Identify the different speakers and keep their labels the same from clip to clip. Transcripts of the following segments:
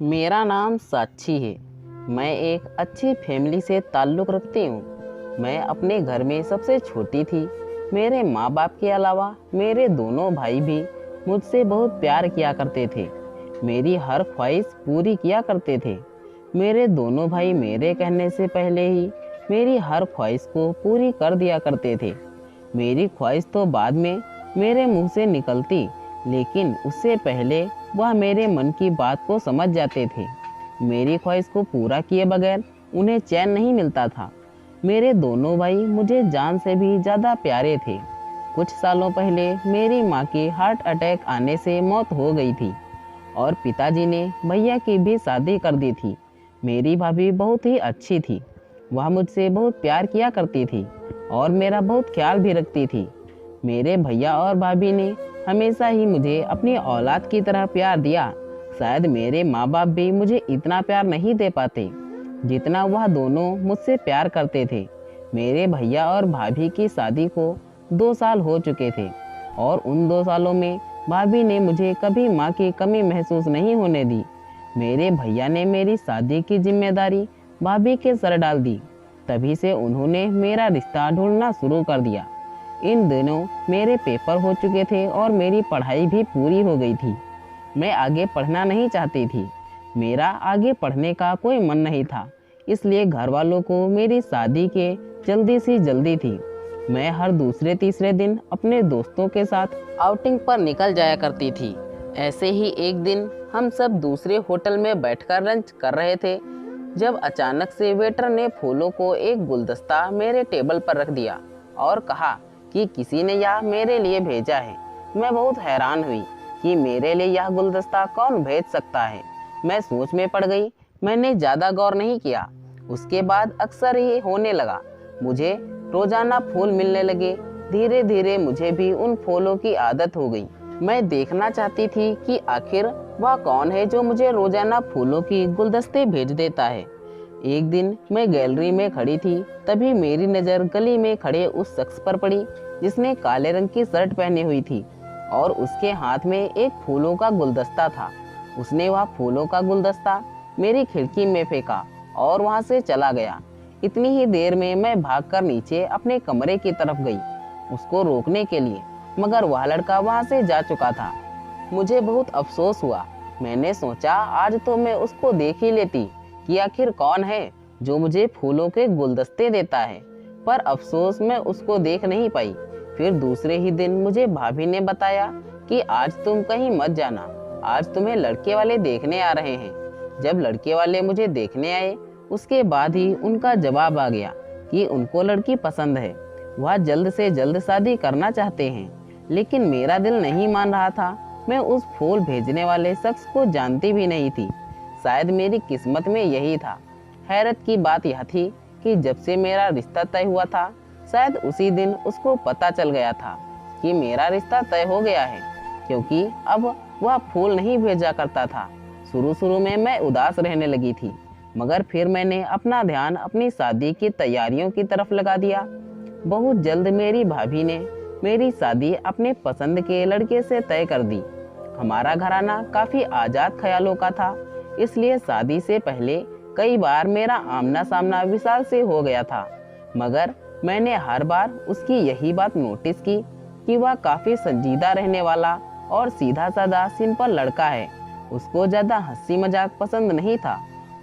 Speaker 1: मेरा नाम साक्षी है। मैं एक अच्छी फैमिली से ताल्लुक़ रखती हूँ। मैं अपने घर में सबसे छोटी थी। मेरे माँ बाप के अलावा मेरे दोनों भाई भी मुझसे बहुत प्यार किया करते थे। मेरी हर ख्वाहिश पूरी किया करते थे। मेरे दोनों भाई मेरे कहने से पहले ही मेरी हर ख्वाहिश को पूरी कर दिया करते थे। मेरी ख्वाहिश तो बाद में मेरे मुंह से निकलती, लेकिन उससे पहले वह मेरे मन की बात को समझ जाते थे। मेरी ख्वाहिश को पूरा किए बगैर उन्हें चैन नहीं मिलता था। मेरे दोनों भाई मुझे जान से भी ज़्यादा प्यारे थे। कुछ सालों पहले मेरी माँ की हार्ट अटैक आने से मौत हो गई थी और पिताजी ने भैया की भी शादी कर दी थी। मेरी भाभी बहुत ही अच्छी थी। वह मुझसे बहुत प्यार किया करती थी और मेरा बहुत ख्याल भी रखती थी। मेरे भैया और भाभी ने हमेशा ही मुझे अपनी औलाद की तरह प्यार दिया। शायद मेरे माँ बाप भी मुझे इतना प्यार नहीं दे पाते जितना वह दोनों मुझसे प्यार करते थे। मेरे भैया और भाभी की शादी को 2 साल हो चुके थे और उन 2 सालों में भाभी ने मुझे कभी माँ की कमी महसूस नहीं होने दी। मेरे भैया ने मेरी शादी की जिम्मेदारी भाभी के सर डाल दी। तभी से उन्होंने मेरा रिश्ता ढूंढना शुरू कर दिया। इन दिनों मेरे पेपर हो चुके थे और मेरी पढ़ाई भी पूरी हो गई थी। मैं आगे पढ़ना नहीं चाहती थी। मेरा आगे पढ़ने का कोई मन नहीं था, इसलिए घर वालों को मेरी शादी के जल्दी से जल्दी थी। मैं हर दूसरे तीसरे दिन अपने दोस्तों के साथ आउटिंग पर निकल जाया करती थी। ऐसे ही एक दिन हम सब दूसरे होटल में बैठकर लंच कर रहे थे, जब अचानक से वेटर ने फूलों को एक गुलदस्ता मेरे टेबल पर रख दिया और कहा कि किसी ने यह मेरे लिए भेजा है। मैं बहुत हैरान हुई कि मेरे लिए यह गुलदस्ता कौन भेज सकता है। मैं सोच में पड़ गई। मैंने ज़्यादा गौर नहीं किया। उसके बाद अक्सर ये होने लगा। मुझे रोज़ाना फूल मिलने लगे। धीरे धीरे मुझे भी उन फूलों की आदत हो गई। मैं देखना चाहती थी कि आखिर वह कौन है जो मुझे रोज़ाना फूलों की गुलदस्ते भेज देता है। एक दिन मैं गैलरी में खड़ी थी, तभी मेरी नज़र गली में खड़े उस शख्स पर पड़ी जिसने काले रंग की शर्ट पहनी हुई थी और उसके हाथ में एक फूलों का गुलदस्ता था। उसने वह फूलों का गुलदस्ता मेरी खिड़की में फेंका और वहां से चला गया। इतनी ही देर में मैं भागकर नीचे अपने कमरे की तरफ गई उसको रोकने के लिए, मगर वह लड़का वहां से जा चुका था। मुझे बहुत अफसोस हुआ। मैंने सोचा आज तो मैं उसको देख ही लेती कि आखिर कौन है जो मुझे फूलों के गुलदस्ते देता है, पर अफसोस मैं उसको देख नहीं पाई। फिर दूसरे ही दिन मुझे भाभी ने बताया कि आज तुम कहीं मत जाना, आज तुम्हें लड़के वाले देखने आ रहे हैं। जब लड़के वाले मुझे देखने आए, उसके बाद ही उनका जवाब आ गया कि उनको लड़की पसंद है, वह जल्द से जल्द शादी करना चाहते हैं। लेकिन मेरा दिल नहीं मान रहा था। मैं उस फूल भेजने वाले शख्स को जानती भी नहीं थी। शायद मेरी किस्मत में यही था। हैरत की बात यह थी कि जब से मेरा रिश्ता तय हुआ था, शायद उसी दिन उसको पता चल गया था कि मेरा रिश्ता तय हो गया है, क्योंकि अब वह फूल नहीं भेजा करता था। शुरू शुरू में मैं उदास रहने लगी थी, मगर फिर मैंने अपना ध्यान अपनी शादी की तैयारियों की तरफ लगा दिया। बहुत जल्द मेरी भाभी ने मेरी शादी अपने पसंद के लड़के से तय कर दी। हमारा घराना काफ़ी आज़ाद ख्यालों का था, इसलिए शादी से पहले कई बार मेरा आमना सामना विशाल से हो गया था, मगर मैंने हर बार उसकी यही बात नोटिस की कि वह काफ़ी संजीदा रहने वाला और सीधा साधा सिंपल लड़का है। उसको ज़्यादा हंसी मजाक पसंद नहीं था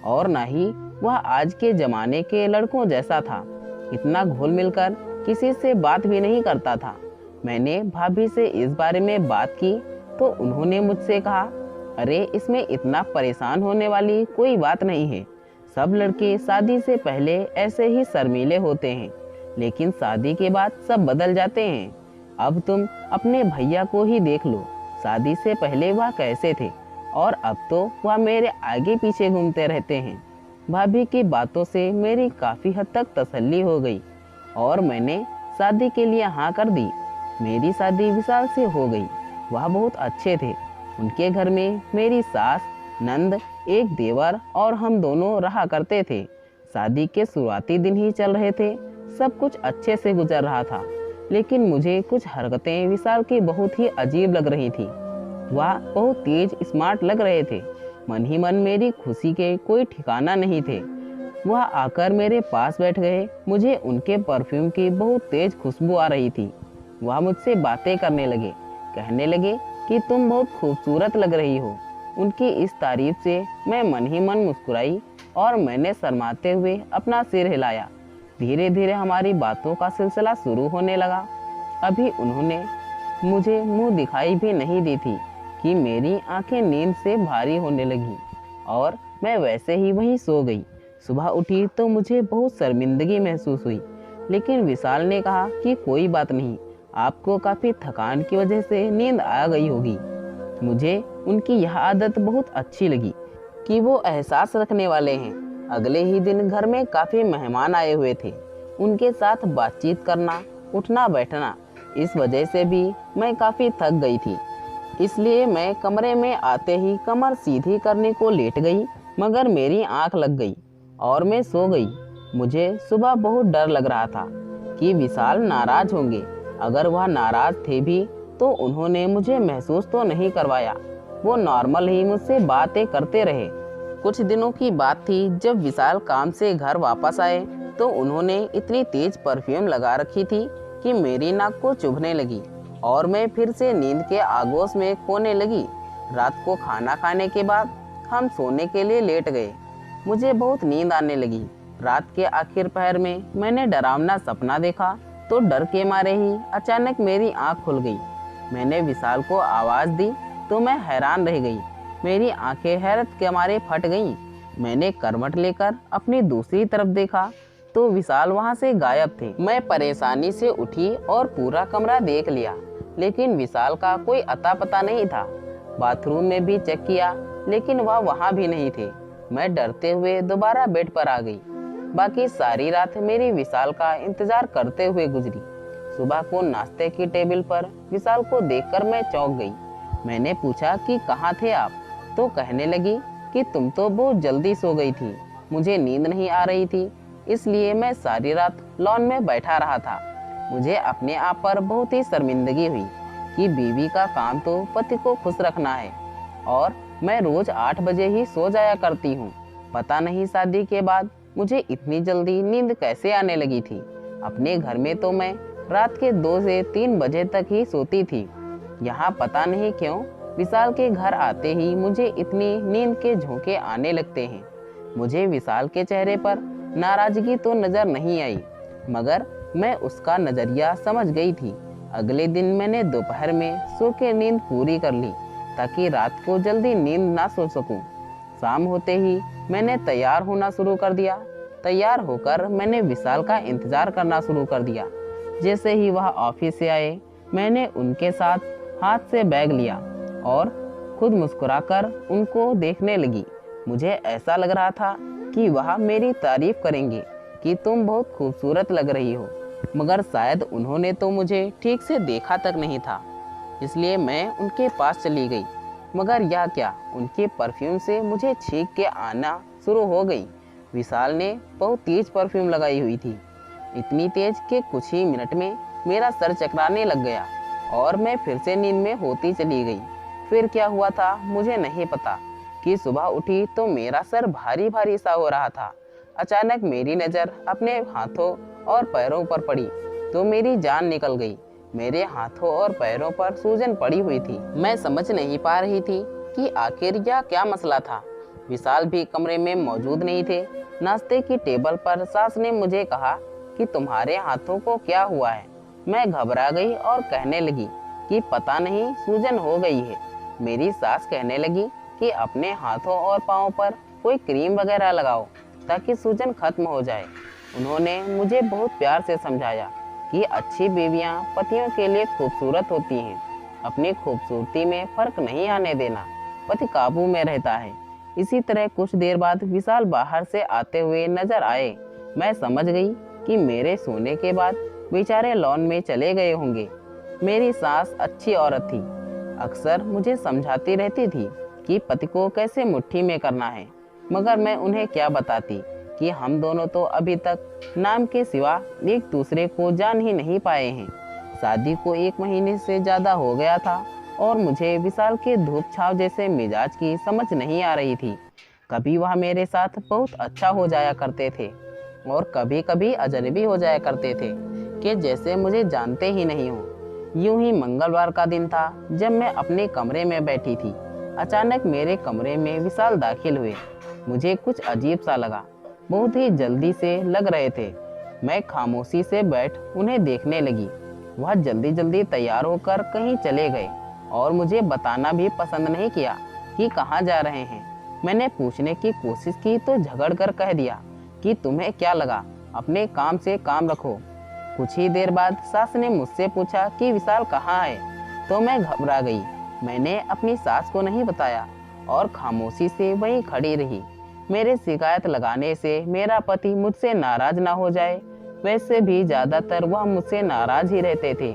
Speaker 1: और ना ही वह आज के ज़माने के लड़कों जैसा था। इतना घुल मिलकर किसी से बात भी नहीं करता था। मैंने भाभी से इस बारे में बात की तो उन्होंने मुझसे कहा, अरे इसमें इतना परेशान होने वाली कोई बात नहीं है। सब लड़के शादी से पहले ऐसे ही शर्मीले होते हैं, लेकिन शादी के बाद सब बदल जाते हैं। अब तुम अपने भैया को ही देख लो। शादी से पहले वह कैसे थे और अब तो वह मेरे आगे पीछे घूमते रहते हैं। भाभी की बातों से मेरी काफ़ी हद तक तसल्ली हो गई और मैंने शादी के लिए हाँ कर दी। मेरी शादी विशाल से हो गई। वह बहुत अच्छे थे। उनके घर में मेरी सास, नंद, एक देवर और हम दोनों रहा करते थे। शादी के शुरुआती दिन ही चल रहे थे। सब कुछ अच्छे से गुजर रहा था, लेकिन मुझे कुछ हरकतें विशाल की बहुत ही अजीब लग रही थी। वह बहुत तेज स्मार्ट लग रहे थे। मन ही मन मेरी खुशी के कोई ठिकाना नहीं थे। वह आकर मेरे पास बैठ गए। मुझे उनके परफ्यूम की बहुत तेज खुशबू आ रही थी। वह मुझसे बातें करने लगे, कहने लगे कि तुम बहुत खूबसूरत लग रही हो। उनकी इस तारीफ से मैं मन ही मन मुस्कुराई और मैंने शर्माते हुए अपना सिर हिलाया। धीरे धीरे हमारी बातों का सिलसिला शुरू होने लगा। अभी उन्होंने मुझे मुंह दिखाई भी नहीं दी थी कि मेरी आंखें नींद से भारी होने लगी और मैं वैसे ही वहीं सो गई। सुबह उठी तो मुझे बहुत शर्मिंदगी महसूस हुई, लेकिन विशाल ने कहा कि कोई बात नहीं, आपको काफ़ी थकान की वजह से नींद आ गई होगी। मुझे उनकी यह आदत बहुत अच्छी लगी कि वो एहसास रखने वाले हैं। अगले ही दिन घर में काफ़ी मेहमान आए हुए थे। उनके साथ बातचीत करना, उठना बैठना, इस वजह से भी मैं काफ़ी थक गई थी। इसलिए मैं कमरे में आते ही कमर सीधी करने को लेट गई, मगर मेरी आंख लग गई और मैं सो गई। मुझे सुबह बहुत डर लग रहा था कि विशाल नाराज़ होंगे। अगर वह नाराज़ थे भी तो उन्होंने मुझे महसूस तो नहीं करवाया। वो नॉर्मल ही मुझसे बातें करते रहे। कुछ दिनों की बात थी, जब विशाल काम से घर वापस आए तो उन्होंने इतनी तेज परफ्यूम लगा रखी थी कि मेरी नाक को चुभने लगी और मैं फिर से नींद के आगोश में खोने लगी। रात को खाना खाने के बाद हम सोने के लिए लेट गए। मुझे बहुत नींद आने लगी। रात के आखिर पहर में मैंने डरावना सपना देखा तो डर के मारे ही अचानक मेरी आंख खुल गई। मैंने विशाल को आवाज़ दी तो मैं हैरान रह गई। मेरी आंखें हैरत के मारे फट गईं। मैंने करवट लेकर अपनी दूसरी तरफ देखा तो विशाल वहां से गायब थे। मैं परेशानी से उठी और पूरा कमरा देख लिया, लेकिन विशाल का कोई अता पता नहीं था। बाथरूम में भी चेक किया, लेकिन वह वहां भी नहीं थे। मैं डरते हुए दोबारा बेड पर आ गई। बाकी सारी रात मेरी विशाल का इंतजार करते हुए गुजरी। सुबह को नाश्ते की टेबल पर विशाल को देखकर मैं चौंक गई। मैंने पूछा कि कहाँ थे आप, तो कहने लगी कि तुम तो बहुत जल्दी सो गई थी, मुझे नींद नहीं आ रही थी, इसलिए मैं सारी रात लॉन में बैठा रहा था। मुझे अपने आप पर बहुत ही शर्मिंदगी हुई कि बीवी का काम तो पति को खुश रखना है और मैं रोज 8 बजे ही सो जाया करती हूँ। पता नहीं शादी के बाद मुझे इतनी जल्दी नींद कैसे आने लगी थी। अपने घर में तो मैं रात के 2 से 3 बजे तक ही सोती थी। यहाँ पता नहीं क्यों विशाल के घर आते ही मुझे इतनी नींद के झोंके आने लगते हैं। मुझे विशाल के चेहरे पर नाराजगी तो नज़र नहीं आई, मगर मैं उसका नज़रिया समझ गई थी। अगले दिन मैंने दोपहर में सो के नींद पूरी कर ली ताकि रात को जल्दी नींद ना सो सकूं। शाम होते ही मैंने तैयार होना शुरू कर दिया। तैयार होकर मैंने विशाल का इंतज़ार करना शुरू कर दिया। जैसे ही वह ऑफिस से आए, मैंने उनके साथ हाथ से बैग लिया और खुद मुस्कुराकर उनको देखने लगी। मुझे ऐसा लग रहा था कि वह मेरी तारीफ करेंगे कि तुम बहुत खूबसूरत लग रही हो, मगर शायद उन्होंने तो मुझे ठीक से देखा तक नहीं था, इसलिए मैं उनके पास चली गई। मगर यह क्या, उनके परफ्यूम से मुझे छींक के आना शुरू हो गई। विशाल ने बहुत तेज परफ्यूम लगाई हुई थी, इतनी तेज कि कुछ ही मिनट में मेरा सर चकराने लग गया और मैं फिर से नींद में होती चली गई। फिर क्या हुआ था मुझे नहीं पता कि सुबह उठी तो मेरा सर भारी भारी सा हो रहा था। अचानक मेरी नज़र अपने हाथों और पैरों पर पड़ी तो मेरी जान निकल गई। मेरे हाथों और पैरों पर सूजन पड़ी हुई थी। मैं समझ नहीं पा रही थी कि आखिर यह क्या मसला था। विशाल भी कमरे में मौजूद नहीं थे। नाश्ते की टेबल पर सास ने मुझे कहा कि तुम्हारे हाथों को क्या हुआ है। मैं घबरा गई और कहने लगी कि पता नहीं सूजन हो गई है। मेरी सास कहने लगी कि अपने हाथों और पाँव पर कोई क्रीम वगैरह लगाओ ताकि सूजन खत्म हो जाए। उन्होंने मुझे बहुत प्यार से समझाया कि अच्छी बीवियां पतियों के लिए खूबसूरत होती हैं। अपनी खूबसूरती में फर्क नहीं आने देना, पति काबू में रहता है। इसी तरह कुछ देर बाद विशाल बाहर से आते हुए नजर आए। मैं समझ गई कि मेरे सोने के बाद बेचारे लॉन में चले गए होंगे। मेरी सास अच्छी औरत थी, अक्सर मुझे समझाती रहती थी कि पति को कैसे मुट्ठी में करना है, मगर मैं उन्हें क्या बताती कि हम दोनों तो अभी तक नाम के सिवा एक दूसरे को जान ही नहीं पाए हैं। शादी को 1 महीने से ज़्यादा हो गया था और मुझे विशाल के धूप छाव जैसे मिजाज की समझ नहीं आ रही थी। कभी वह मेरे साथ बहुत अच्छा हो जाया करते थे और कभी कभी अजनबी हो जाया करते थे कि जैसे मुझे जानते ही नहीं हो। यूं ही मंगलवार का दिन था जब मैं अपने कमरे में बैठी थी। अचानक मेरे कमरे में विशाल दाखिल हुए। मुझे कुछ अजीब सा लगा, बहुत ही जल्दी से लग रहे थे। मैं खामोशी से बैठ उन्हें देखने लगी। वह जल्दी जल्दी तैयार होकर कहीं चले गए और मुझे बताना भी पसंद नहीं किया कि कहाँ जा रहे हैं। मैंने पूछने की कोशिश की तो झगड़ कर कह दिया कि तुम्हें क्या लगा, अपने काम से काम रखो। कुछ ही देर बाद सास ने मुझसे पूछा कि विशाल कहाँ है, तो मैं घबरा गई। मैंने अपनी सास को नहीं बताया और खामोशी से वहीं खड़ी रही। मेरे शिकायत लगाने से मेरा पति मुझसे नाराज ना हो जाए, वैसे भी ज़्यादातर वह मुझसे नाराज ही रहते थे।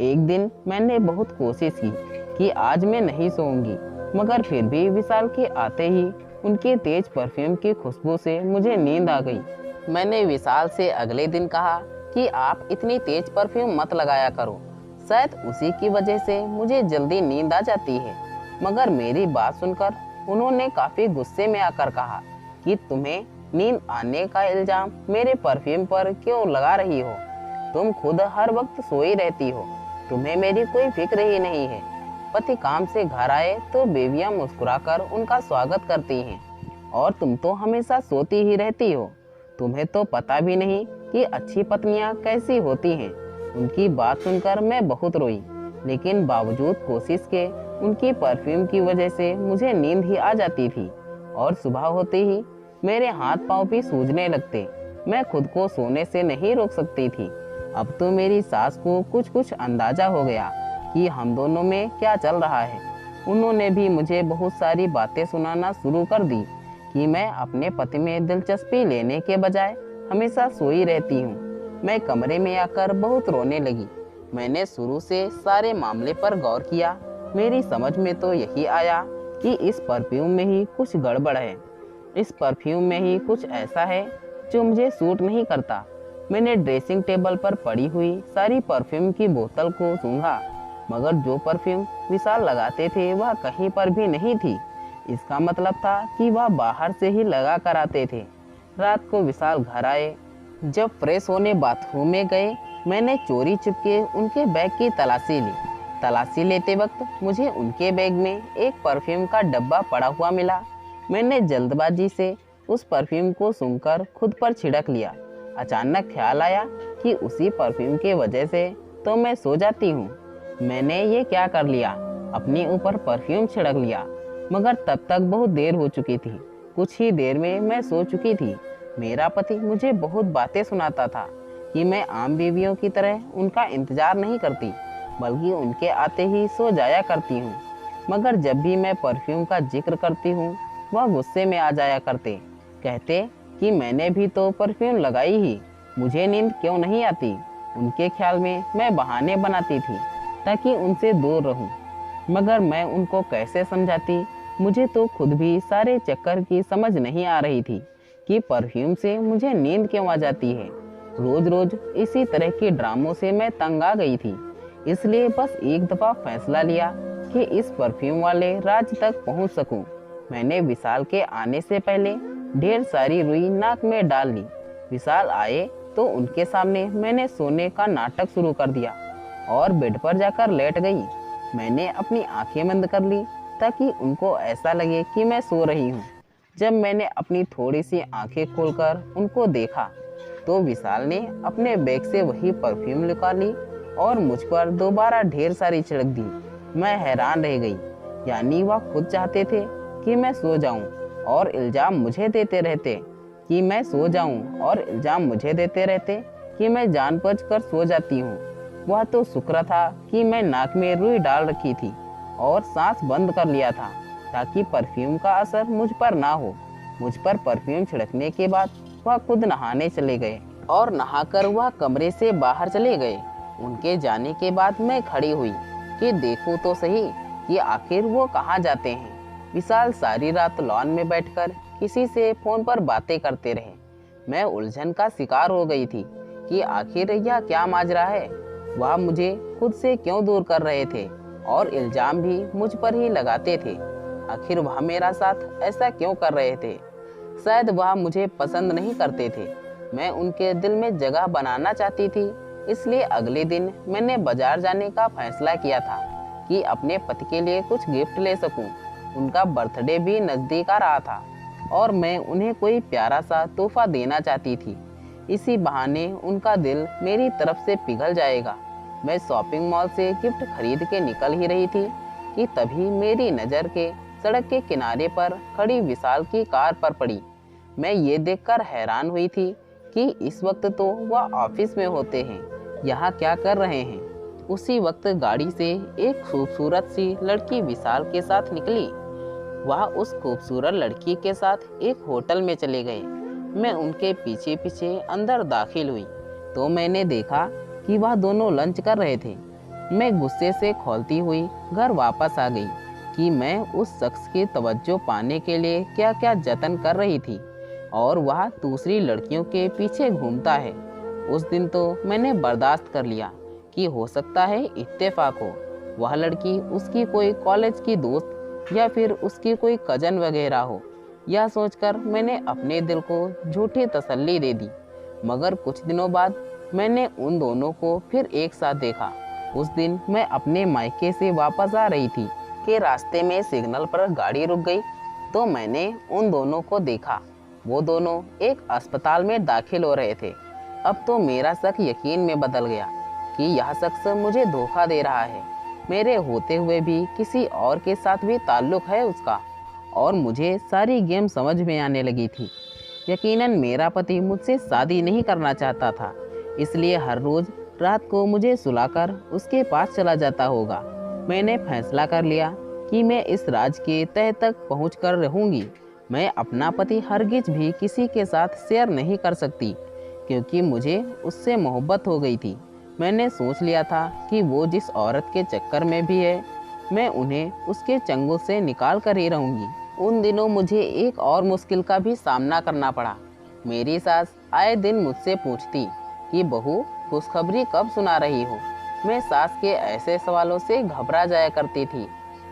Speaker 1: एक दिन मैंने बहुत कोशिश की कि आज मैं नहीं सोऊंगी, मगर फिर भी विशाल के आते ही उनके तेज परफ्यूम की खुशबू से मुझे नींद आ गई। मैंने विशाल से अगले दिन कहा कि आप इतनी तेज परफ्यूम मत लगाया करो, शायद उसी की वजह से मुझे जल्दी नींद आ जाती है। मगर मेरी बात सुनकर उन्होंने काफ़ी गुस्से में आकर कहा कि तुम्हें नींद आने का इल्ज़ाम मेरे परफ्यूम पर क्यों लगा रही हो? तुम खुद हर वक्त सोई रहती हो, तुम्हें मेरी कोई फिक्र ही नहीं है। पति काम से घर आए तो बेवियां मुस्कुराकर उनका स्वागत करती हैं और तुम तो हमेशा सोती ही रहती हो। तुम्हें तो पता भी नहीं कि अच्छी पत्नियां कैसी होती हैं। उनकी बात सुनकर मैं बहुत रोई, लेकिन बावजूद कोशिश के उनकी परफ्यूम की वजह से मुझे नींद ही आ जाती थी और सुबह होते ही मेरे हाथ पांव भी सूजने लगते। मैं खुद को सोने से नहीं रोक सकती थी। अब तो मेरी सास को कुछ कुछ अंदाजा हो गया कि हम दोनों में क्या चल रहा है। उन्होंने भी मुझे बहुत सारी बातें सुनाना शुरू कर दी कि मैं अपने पति में दिलचस्पी लेने के बजाय हमेशा सोई रहती हूँ। मैं कमरे में आकर बहुत रोने लगी। मैंने शुरू से सारे मामले पर गौर किया। मेरी समझ में तो यही आया कि इस परफ्यूम में ही कुछ गड़बड़ है। इस परफ्यूम में ही कुछ ऐसा है जो मुझे सूट नहीं करता। मैंने ड्रेसिंग टेबल पर पड़ी हुई सारी परफ्यूम की बोतल को सूंघा, मगर जो परफ्यूम विशाल लगाते थे वह कहीं पर भी नहीं थी। इसका मतलब था कि वह बाहर से ही लगा कर आते थे। रात को विशाल घर आए। जब फ्रेश होने बाथरूम में गए, मैंने चोरी छिपके उनके बैग की तलाशी ली। तलाशी लेते वक्त मुझे उनके बैग में एक परफ्यूम का डब्बा पड़ा हुआ मिला। मैंने जल्दबाजी से उस परफ्यूम को सूंघकर खुद पर छिड़क लिया। अचानक ख्याल आया कि उसी परफ्यूम की वजह से तो मैं सो जाती हूँ। मैंने ये क्या कर लिया, अपने ऊपर परफ्यूम छिड़क लिया। मगर तब तक बहुत देर हो चुकी थी। कुछ ही देर में मैं सो चुकी थी। मेरा पति मुझे बहुत बातें सुनाता था कि मैं आम बीवियों की तरह उनका इंतजार नहीं करती, बल्कि उनके आते ही सो जाया करती हूँ। मगर जब भी मैं परफ्यूम का जिक्र करती हूँ, वह गुस्से में आ जाया करते। कहते कि मैंने भी तो परफ्यूम लगाई ही, मुझे नींद क्यों नहीं आती। उनके ख्याल में मैं बहाने बनाती थी ताकि उनसे दूर रहूं। मगर मैं उनको कैसे समझाती, मुझे तो खुद भी सारे चक्कर की समझ नहीं आ रही थी कि परफ्यूम से मुझे नींद क्यों आ जाती है। रोज रोज इसी तरह के ड्रामों से मैं तंग आ गई थी। इसलिए बस एक दफ़ा फैसला लिया कि इस परफ्यूम वाले राज तक पहुंच सकूं। मैंने विशाल के आने से पहले ढेर सारी रुई नाक में डाल ली। विशाल आए तो उनके सामने मैंने सोने का नाटक शुरू कर दिया और बेड पर जाकर लेट गई। मैंने अपनी आंखें बंद कर ली ताकि उनको ऐसा लगे कि मैं सो रही हूँ। जब मैंने अपनी थोड़ी सी आंखें खोलकर उनको देखा तो विशाल ने अपने बैग से वही परफ्यूम निकाली और मुझ पर दोबारा ढेर सारी छिड़क दी। मैं हैरान रह गई। यानी वह खुद चाहते थे कि मैं सो जाऊं और इल्ज़ाम मुझे देते रहते कि मैं सो जाऊं और इल्ज़ाम मुझे देते रहते कि मैं जानबूझकर सो जाती हूँ। वह तो शुक्र था कि मैं नाक में रुई डाल रखी थी और सांस बंद कर लिया था ताकि परफ्यूम का असर मुझ पर ना हो। मुझ पर परफ्यूम छिड़कने के बाद वह खुद नहाने चले गए और नहाकर वह कमरे से बाहर चले गए। उनके जाने के बाद मैं खड़ी हुई कि देखूं तो सही कि आखिर वो कहाँ जाते हैं। विशाल सारी रात लॉन में बैठकर किसी से फ़ोन पर बातें करते रहे। मैं उलझन का शिकार हो गई थी कि आखिर यह क्या माजरा है। वह मुझे खुद से क्यों दूर कर रहे थे। और इल्ज़ाम भी मुझ पर ही लगाते थे। आखिर वह मेरा साथ ऐसा क्यों कर रहे थे? शायद वह मुझे पसंद नहीं करते थे। मैं उनके दिल में जगह बनाना चाहती थी। इसलिए अगले दिन मैंने बाजार जाने का फैसला किया था कि अपने पति के लिए कुछ गिफ्ट ले सकूं। उनका बर्थडे भी नज़दीक आ रहा था और मैं उन्हें कोई प्यारा सा तोहफा देना चाहती थी। इसी बहाने उनका दिल मेरी तरफ से पिघल जाएगा। मैं शॉपिंग मॉल से गिफ्ट खरीद के निकल ही रही थी कि तभी मेरी नज़र के सड़क के किनारे पर खड़ी विशाल की कार पर पड़ी। मैं ये देखकर हैरान हुई थी कि इस वक्त तो वह ऑफिस में होते हैं, यहाँ क्या कर रहे हैं। उसी वक्त गाड़ी से एक खूबसूरत सी लड़की विशाल के साथ निकली। वह उस खूबसूरत लड़की के साथ एक होटल में चले गए। मैं उनके पीछे पीछे अंदर दाखिल हुई तो मैंने देखा कि वह दोनों लंच कर रहे थे। मैं गुस्से से खौलती हुई घर वापस आ गई कि मैं उस शख्स की तवज्जो पाने के लिए क्या क्या जतन कर रही थी और वह दूसरी लड़कियों के पीछे घूमता है। उस दिन तो मैंने बर्दाश्त कर लिया कि हो सकता है इत्तेफाक हो, वह लड़की उसकी कोई कॉलेज की दोस्त या फिर उसकी कोई कजन वगैरह हो। यह सोचकर मैंने अपने दिल को झूठी तसल्ली दे दी। मगर कुछ दिनों बाद मैंने उन दोनों को फिर एक साथ देखा। उस दिन मैं अपने मायके से वापस आ रही थी कि रास्ते में सिग्नल पर गाड़ी रुक गई तो मैंने उन दोनों को देखा। वो दोनों एक अस्पताल में दाखिल हो रहे थे। अब तो मेरा शक यकीन में बदल गया कि यह शख्स मुझे धोखा दे रहा है। मेरे होते हुए भी किसी और के साथ भी ताल्लुक़ है उसका। और मुझे सारी गेम समझ में आने लगी थी। यकीनन मेरा पति मुझसे शादी नहीं करना चाहता था, इसलिए हर रोज़ रात को मुझे सुलाकर उसके पास चला जाता होगा। मैंने फैसला कर लिया कि मैं इस राज के तह तक पहुँच कर रहूँगी। मैं अपना पति हरगिज भी किसी के साथ शेयर नहीं कर सकती, क्योंकि मुझे उससे मोहब्बत हो गई थी। मैंने सोच लिया था कि वो जिस औरत के चक्कर में भी है, मैं उन्हें उसके चंगुल से निकाल कर ही रहूँगी। उन दिनों मुझे एक और मुश्किल का भी सामना करना पड़ा। मेरी सास आए दिन मुझसे पूछती कि बहू, खुशखबरी कब सुना रही हो। मैं सास के ऐसे सवालों से घबरा जाया करती थी,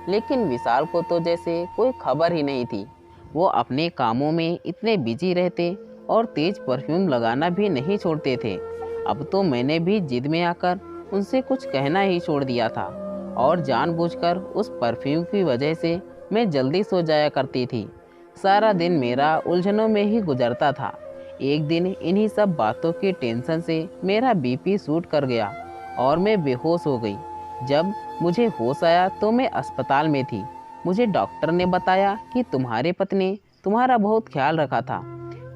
Speaker 1: लेकिन विशाल को तो जैसे कोई खबर ही नहीं थी। वो अपने कामों में इतने बिजी रहते और तेज परफ्यूम लगाना भी नहीं छोड़ते थे। अब तो मैंने भी जिद में आकर उनसे कुछ कहना ही छोड़ दिया था और जानबूझकर उस परफ्यूम की वजह से मैं जल्दी सो जाया करती थी। सारा दिन मेरा उलझनों में ही गुजरता था। एक दिन इन्हीं सब बातों की टेंशन से मेरा बीपी शूट कर गया और मैं बेहोश हो गई। जब मुझे होश आया तो मैं अस्पताल में थी। मुझे डॉक्टर ने बताया कि तुम्हारे पति ने तुम्हारा बहुत ख्याल रखा था।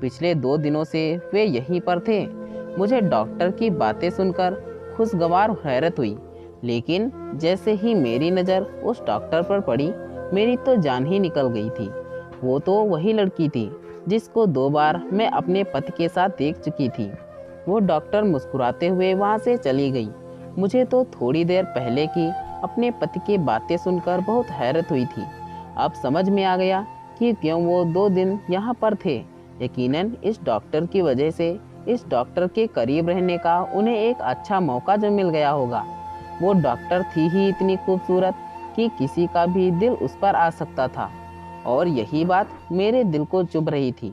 Speaker 1: पिछले 2 दिनों से वे यहीं पर थे। मुझे डॉक्टर की बातें सुनकर खुशगवार हैरत हुई, लेकिन जैसे ही मेरी नज़र उस डॉक्टर पर पड़ी, मेरी तो जान ही निकल गई थी। वो तो वही लड़की थी जिसको 2 बार मैं अपने पति के साथ देख चुकी थी। वो डॉक्टर मुस्कुराते हुए वहाँ से चली गई। मुझे तो थोड़ी देर पहले की अपने पति की बातें सुनकर बहुत हैरत हुई थी। अब समझ में आ गया कि क्यों वो 2 दिन यहाँ पर थे। यकीनन इस डॉक्टर की वजह से, इस डॉक्टर के करीब रहने का उन्हें एक अच्छा मौका जो मिल गया होगा। वो डॉक्टर थी ही इतनी खूबसूरत कि किसी का भी दिल उस पर आ सकता था, और यही बात मेरे दिल को चुभ रही थी।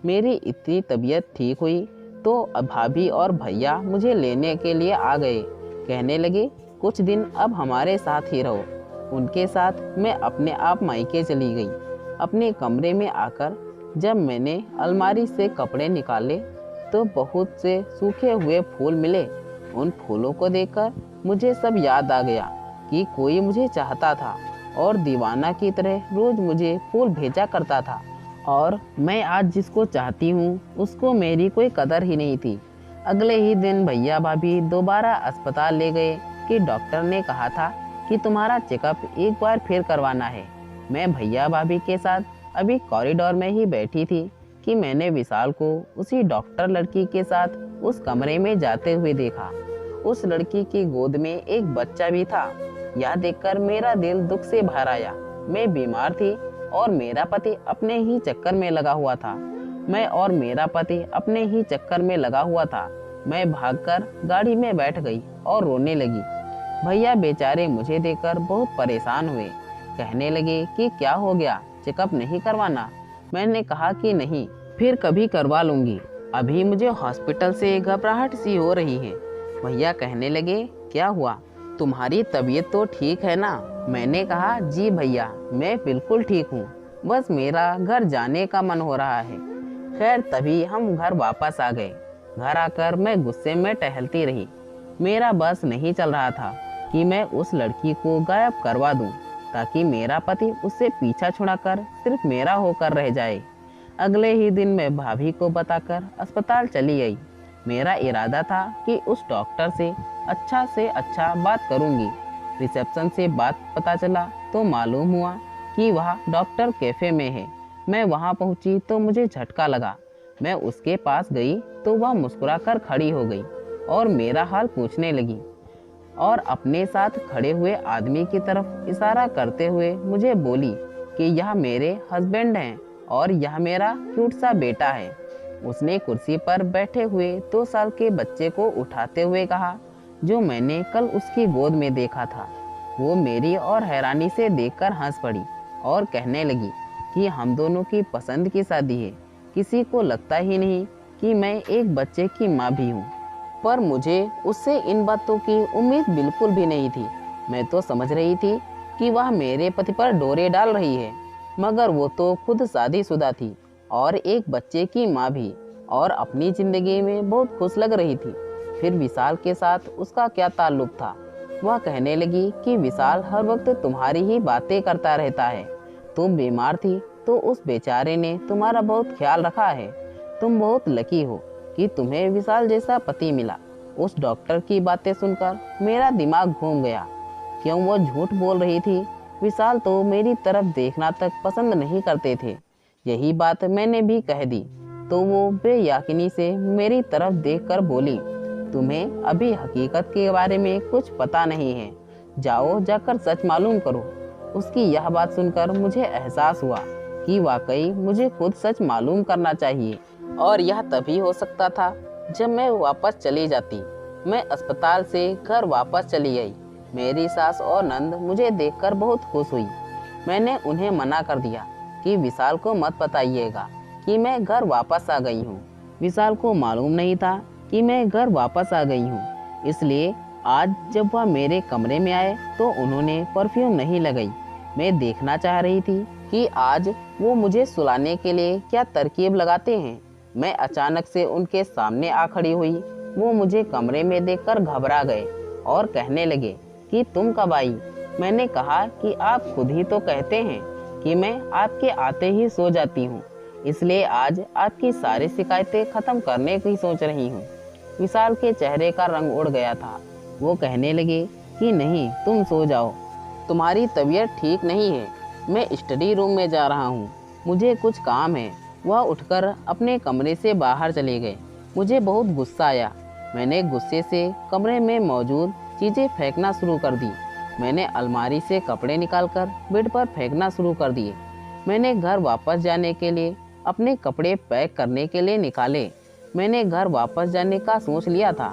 Speaker 1: मेरी इतनी तबीयत ठीक हुई तो भाभी और भैया मुझे लेने के लिए आ गए। कहने लगे, कुछ दिन अब हमारे साथ ही रहो। उनके साथ मैं अपने आप मायके चली गई। अपने कमरे में आकर जब मैंने अलमारी से कपड़े निकाले तो बहुत से सूखे हुए फूल मिले। उन फूलों को देखकर मुझे सब याद आ गया कि कोई मुझे चाहता था और दीवाना की तरह रोज़ मुझे फूल भेजा करता था, और मैं आज जिसको चाहती हूँ उसको मेरी कोई कदर ही नहीं थी। अगले ही दिन भैया भाभी दोबारा अस्पताल ले गए कि डॉक्टर ने कहा था कि तुम्हारा चेकअप एक बार फिर करवाना है। मैं भैया भाभी के साथ अभी कॉरिडोर में ही बैठी थी कि मैंने विशाल को उसी डॉक्टर लड़की के साथ उस कमरे में जाते हुए देखा। उस लड़की की गोद में एक बच्चा भी था। यह देखकर मेरा दिल दुख से भर आया। मैं बीमार थी और मेरा पति अपने ही चक्कर में लगा हुआ था। मैं भागकर गाड़ी में बैठ गई और रोने लगी। भैया बेचारे मुझे देखकर बहुत परेशान हुए। कहने लगे कि क्या हो गया, चेकअप नहीं करवाना? मैंने कहा कि नहीं, फिर कभी करवा लूँगी, अभी मुझे हॉस्पिटल से घबराहट सी हो रही है। भैया कहने लगे, क्या हुआ, तुम्हारी तबीयत तो ठीक है ना? मैंने कहा, जी भैया, मैं बिल्कुल ठीक हूँ, बस मेरा घर जाने का मन हो रहा है। खैर तभी हम घर वापस आ गए। घर आकर मैं गुस्से में टहलती रही। मेरा बस नहीं चल रहा था कि मैं उस लड़की को गायब करवा दूं, ताकि मेरा पति उससे पीछा छुड़ाकर सिर्फ मेरा होकर रह जाए। अगले ही दिन मैं भाभी को बताकर अस्पताल चली गई। मेरा इरादा था कि उस डॉक्टर से अच्छा बात करूंगी। रिसेप्शन से बात पता चला तो मालूम हुआ कि वह डॉक्टर कैफ़े में है। मैं वहां पहुंची तो मुझे झटका लगा। मैं उसके पास गई तो वह मुस्कुराकर खड़ी हो गई और मेरा हाल पूछने लगी और अपने साथ खड़े हुए आदमी की तरफ इशारा करते हुए मुझे बोली कि यह मेरे हस्बैंड हैं और यह मेरा क्यूट सा बेटा है। उसने कुर्सी पर बैठे हुए 2 साल के बच्चे को उठाते हुए कहा, जो मैंने कल उसकी गोद में देखा था। वो मेरी और हैरानी से देखकर हंस पड़ी और कहने लगी कि हम दोनों की पसंद की शादी है। किसी को लगता ही नहीं कि मैं एक बच्चे की माँ भी हूँ। पर मुझे उससे इन बातों की उम्मीद बिल्कुल भी नहीं थी। मैं तो समझ रही थी कि वह मेरे पति पर डोरे डाल रही है, मगर वो तो खुद शादीशुदा थी और एक बच्चे की माँ भी, और अपनी ज़िंदगी में बहुत खुश लग रही थी। फिर विशाल के साथ उसका क्या ताल्लुक था? वह कहने लगी कि विशाल हर वक्त तुम्हारी ही बातें करता रहता है। तुम बीमार थी तो उस बेचारे ने तुम्हारा बहुत ख्याल रखा है। तुम बहुत लकी हो कि तुम्हें विशाल जैसा पति मिला। उस डॉक्टर की बातें सुनकर मेरा दिमाग घूम गया। क्यों वो झूठ बोल रही थी? विशाल तो मेरी तरफ देखना तक पसंद नहीं करते थे। यही बात मैंने भी कह दी तो वो बेयकीनी से मेरी तरफ देखकर बोली, तुम्हें अभी हकीकत के बारे में कुछ पता नहीं है, जाओ जाकर सच मालूम करो। उसकी यह बात सुनकर मुझे एहसास हुआ कि वाकई मुझे खुद सच मालूम करना चाहिए, और यह तभी हो सकता था जब मैं वापस चली जाती। मैं अस्पताल से घर वापस चली गई। मेरी सास और नंद मुझे देखकर बहुत खुश हुई। मैंने उन्हें मना कर दिया कि विशाल को मत बताइएगा कि मैं घर वापस आ गई हूँ। विशाल को मालूम नहीं था कि मैं घर वापस आ गई हूँ, इसलिए आज जब वह मेरे कमरे में आए तो उन्होंने परफ्यूम नहीं लगाई। मैं देखना चाह रही थी कि आज वो मुझे सुलाने के लिए क्या तरकीब लगाते हैं। मैं अचानक से उनके सामने आ खड़ी हुई। वो मुझे कमरे में देखकर घबरा गए और कहने लगे कि तुम कब आई? मैंने कहा कि आप खुद ही तो कहते हैं कि मैं आपके आते ही सो जाती हूँ, इसलिए आज आपकी सारी शिकायतें खत्म करने की सोच रही हूँ। विशाल के चेहरे का रंग उड़ गया था। वो कहने लगे कि नहीं, तुम सो जाओ, तुम्हारी तबीयत ठीक नहीं है। मैं स्टडी रूम में जा रहा हूँ, मुझे कुछ काम है। वह उठकर अपने कमरे से बाहर चले गए। मुझे बहुत गुस्सा आया। मैंने गुस्से से कमरे में मौजूद चीज़ें फेंकना शुरू कर दी। मैंने अलमारी से कपड़े निकालकर बेड पर फेंकना शुरू कर दिए। मैंने घर वापस जाने के लिए अपने कपड़े पैक करने के लिए निकाले। मैंने घर वापस जाने का सोच लिया था।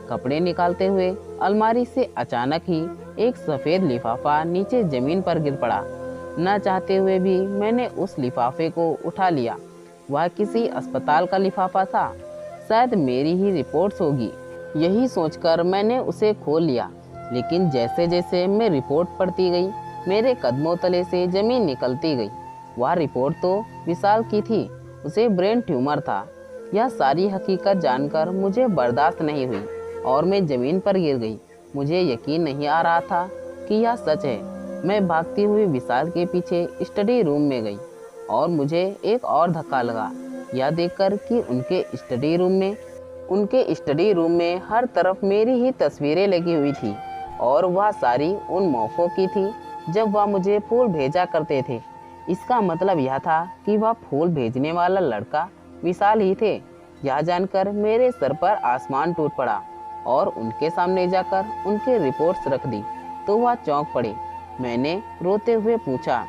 Speaker 1: कपड़े निकालते हुए अलमारी से अचानक ही एक सफ़ेद लिफाफा नीचे ज़मीन पर गिर पड़ा। न चाहते हुए भी मैंने उस लिफाफे को उठा लिया। वह किसी अस्पताल का लिफाफा था, शायद मेरी ही रिपोर्ट्स होगी। यही सोचकर मैंने उसे खोल लिया, लेकिन जैसे जैसे मैं रिपोर्ट पढ़ती गई मेरे कदमों तले से ज़मीन निकलती गई। वह रिपोर्ट तो विशाल की थी, उसे ब्रेन ट्यूमर था। यह सारी हकीकत जानकर मुझे बर्दाश्त नहीं हुई और मैं ज़मीन पर गिर गई। मुझे यकीन नहीं आ रहा था कि यह सच है। मैं भागती हुई विशाल के पीछे स्टडी रूम में गई और मुझे एक और धक्का लगा, यह देखकर कि उनके स्टडी रूम में हर तरफ मेरी ही तस्वीरें लगी हुई थी, और वह सारी उन मौक़ों की थी जब वह मुझे फूल भेजा करते थे। इसका मतलब यह था कि वह फूल भेजने वाला लड़का विशाल ही थे। यह जानकर मेरे सर पर आसमान टूट पड़ा और उनके सामने जाकर उनकी रिपोर्ट्स रख दी तो वह चौंक पड़े। मैंने रोते हुए पूछा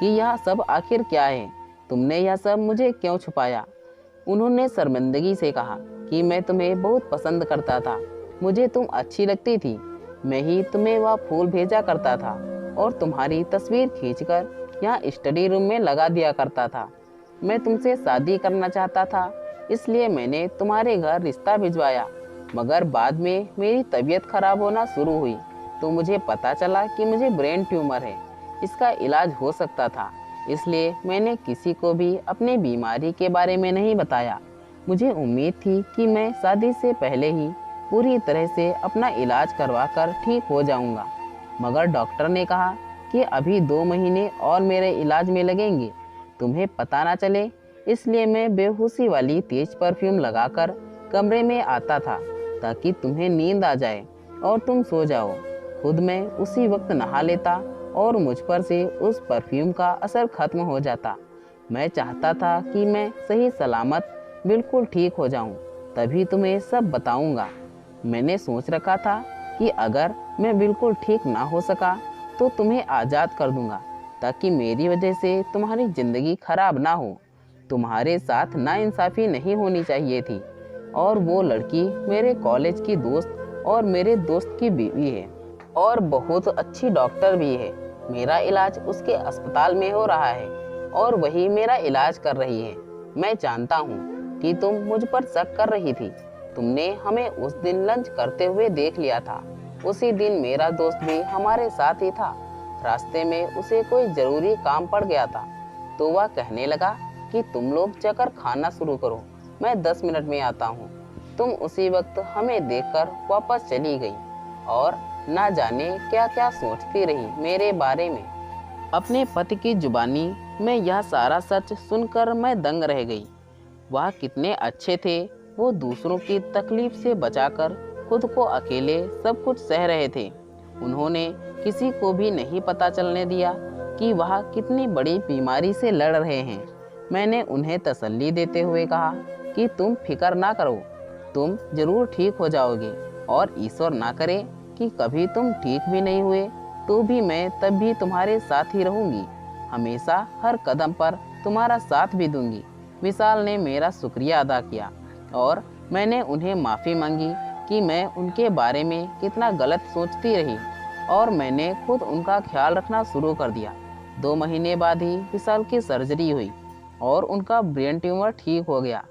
Speaker 1: कि यह सब आखिर क्या है? तुमने यह सब मुझे क्यों छुपाया? उन्होंने शर्मिंदगी से कहा कि मैं तुम्हें बहुत पसंद करता था, मुझे तुम अच्छी लगती थी। मैं ही तुम्हें वह फूल भेजा करता था और तुम्हारी तस्वीर खींचकर यहाँ स्टडी रूम में लगा दिया करता था। मैं तुमसे शादी करना चाहता था, इसलिए मैंने तुम्हारे घर रिश्ता भिजवाया, मगर बाद में मेरी तबीयत खराब होना शुरू हुई तो मुझे पता चला कि मुझे ब्रेन ट्यूमर है, इसका इलाज हो सकता था। इसलिए मैंने किसी को भी अपनी बीमारी के बारे में नहीं बताया। मुझे उम्मीद थी कि मैं शादी से पहले ही पूरी तरह से अपना इलाज करवाकर ठीक हो जाऊंगा, मगर डॉक्टर ने कहा कि अभी 2 महीने और मेरे इलाज में लगेंगे, तुम्हें पता ना चले। इसलिए मैं बेहोशी वाली तेज परफ्यूम लगाकर कमरे में आता था ताकि तुम्हें नींद आ जाए और तुम सो जाओ। खुद मैं उसी वक्त नहा लेता और मुझ पर से उस परफ्यूम का असर खत्म हो जाता। मैं चाहता था कि मैं सही सलामत बिल्कुल ठीक हो जाऊं, तभी तुम्हें सब बताऊंगा। मैंने सोच रखा था कि अगर मैं बिल्कुल ठीक ना हो सका तो तुम्हें आज़ाद कर दूंगा, ताकि मेरी वजह से तुम्हारी ज़िंदगी खराब ना हो। तुम्हारे साथ नाइंसाफ़ी नहीं होनी चाहिए थी। और वो लड़की मेरे कॉलेज की दोस्त और मेरे दोस्त की बीवी है और बहुत अच्छी डॉक्टर भी है। मेरा इलाज उसके अस्पताल में हो रहा है और वही मेरा इलाज कर रही है। मैं जानता हूँ कि तुम मुझ पर शक कर रही थी। तुमने हमें उस दिन लंच करते हुए देख लिया था। उसी दिन मेरा दोस्त भी हमारे साथ ही था। रास्ते में उसे कोई ज़रूरी काम पड़ गया था तो वह कहने लगा कि तुम लोग जाकर खाना शुरू करो, मैं 10 मिनट में आता हूँ। तुम उसी वक्त हमें देखकर वापस चली गई और ना जाने क्या क्या सोचती रही मेरे बारे में। अपने पति की जुबानी में यह सारा सच सुनकर मैं दंग रह गई। वह कितने अच्छे थे। वो दूसरों की तकलीफ से बचाकर खुद को अकेले सब कुछ सह रहे थे। उन्होंने किसी को भी नहीं पता चलने दिया कि वह कितनी बड़ी बीमारी से लड़ रहे हैं। मैंने उन्हें तसल्ली देते हुए कहा कि तुम फिक्र ना करो, तुम जरूर ठीक हो जाओगे और ईश्वर ना करे कि कभी तुम ठीक भी नहीं हुए तो भी मैं तब भी तुम्हारे साथ ही रहूँगी, हमेशा हर कदम पर तुम्हारा साथ भी दूंगी। विशाल ने मेरा शुक्रिया अदा किया और मैंने उन्हें माफ़ी मांगी कि मैं उनके बारे में कितना गलत सोचती रही और मैंने खुद उनका ख्याल रखना शुरू कर दिया। 2 महीने बाद ही विशाल की सर्जरी हुई और उनका ब्रेन ट्यूमर ठीक हो गया।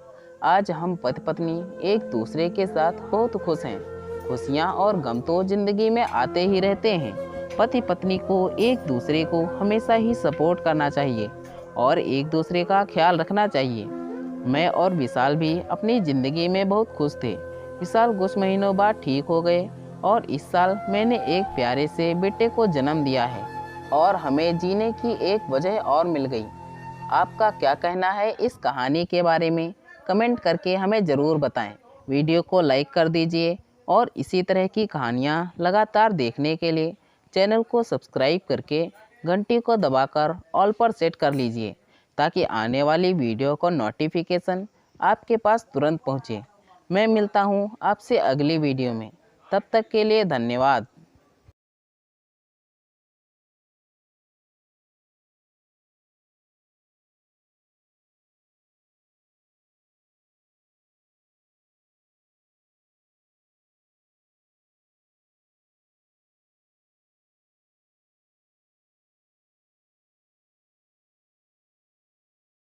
Speaker 1: आज हम पति पत्नी एक दूसरे के साथ बहुत खुश हैं। खुशियाँ और गम तो ज़िंदगी में आते ही रहते हैं। पति पत्नी को एक दूसरे को हमेशा ही सपोर्ट करना चाहिए और एक दूसरे का ख्याल रखना चाहिए। मैं और विशाल भी अपनी ज़िंदगी में बहुत खुश थे। विशाल कुछ महीनों बाद ठीक हो गए और इस साल मैंने एक प्यारे से बेटे को जन्म दिया है और हमें जीने की एक वजह और मिल गई। आपका क्या कहना है इस कहानी के बारे में? कमेंट करके हमें ज़रूर बताएं। वीडियो को लाइक कर दीजिए और इसी तरह की कहानियाँ लगातार देखने के लिए चैनल को सब्सक्राइब करके घंटी को दबाकर ऑल पर सेट कर लीजिए, ताकि आने वाली वीडियो का नोटिफिकेशन आपके पास तुरंत पहुँचे। मैं मिलता हूँ आपसे अगली वीडियो में। तब तक के लिए धन्यवाद।